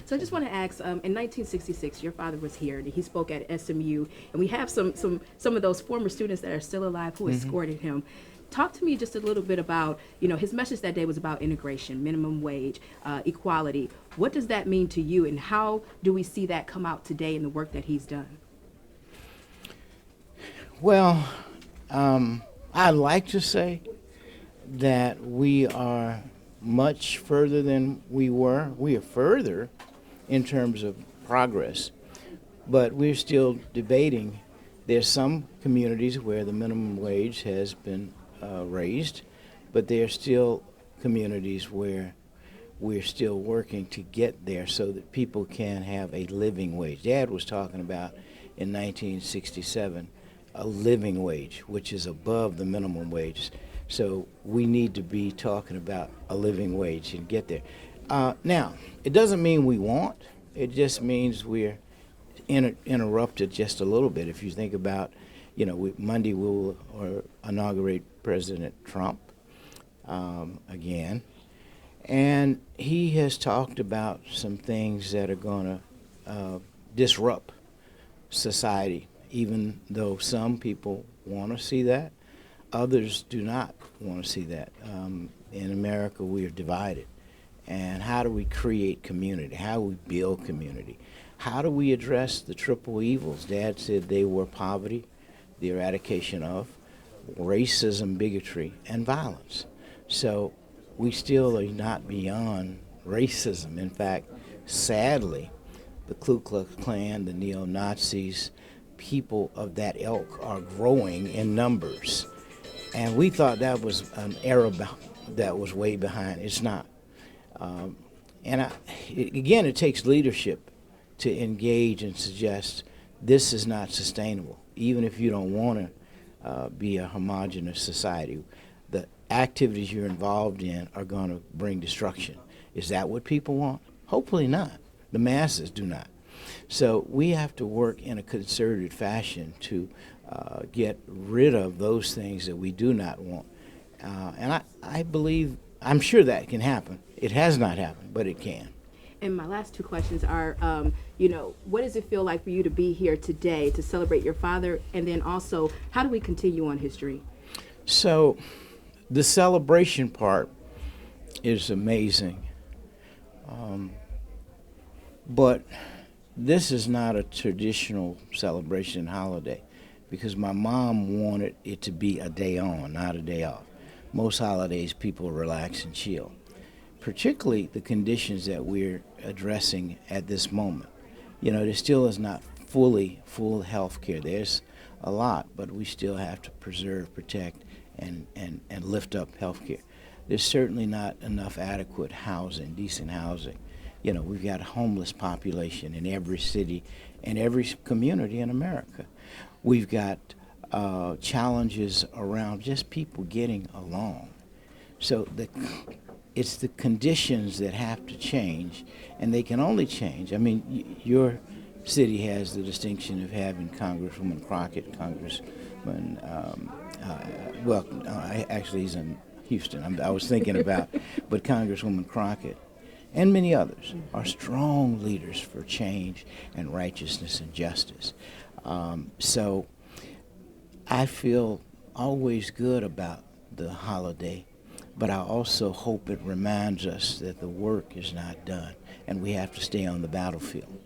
So I just want to ask, in 1966, your father was here, and he spoke at SMU, and we have some of those former students that are still alive who escorted him. Talk to me just a little bit about, his message that day was about integration, minimum wage, equality. What does that mean to you, and how do we see that come out today in the work that he's done? Well, I'd like to say that we are much further than we were. We are further in terms of progress, but we're still debating. There's some communities where the minimum wage has been raised, but there are still communities where we're still working to get there so that people can have a living wage. Dad was talking about in 1967 a living wage, which is above the minimum wage. So we need to be talking about a living wage and get there. Now, it doesn't mean we won't. It just means we're interrupted just a little bit. If you think about, Monday we'll inaugurate President Trump again. And he has talked about some things that are going to disrupt society, even though some people want to see that. Others do not want to see that. In America, we are divided. And how do we create community? How do we build community? How do we address the triple evils? Dad said they were poverty, the eradication of, racism, bigotry, and violence. So we still are not beyond racism. In fact, sadly, the Ku Klux Klan, the neo-Nazis, people of that ilk are growing in numbers. And we thought that was an era that was way behind. It's not. Again, it takes leadership to engage and suggest this is not sustainable, even if you don't want to be a homogenous society. The activities you're involved in are going to bring destruction. Is that what people want? Hopefully not. The masses do not. So we have to work in a concerted fashion to get rid of those things that we do not want. And I believe, I'm sure that can happen. It has not happened, but it can. And my last two questions are, what does it feel like for you to be here today to celebrate your father? And then also, how do we continue on history? So the celebration part is amazing. But this is not a traditional celebration holiday because my mom wanted it to be a day on, not a day off. Most holidays, people relax and chill, particularly the conditions that we're addressing at this moment. There still is not full health care. There's a lot, but we still have to preserve, protect, and lift up health care. There's certainly not enough adequate housing, decent housing. We've got a homeless population in every city and every community in America. We've got challenges around just people getting along. So it's the conditions that have to change, and they can only change. I mean, your city has the distinction of having Congresswoman Crockett, Congressman, actually he's in Houston, I was thinking about, but Congresswoman Crockett and many others are strong leaders for change and righteousness and justice. So I feel always good about the holiday, but I also hope it reminds us that the work is not done and we have to stay on the battlefield.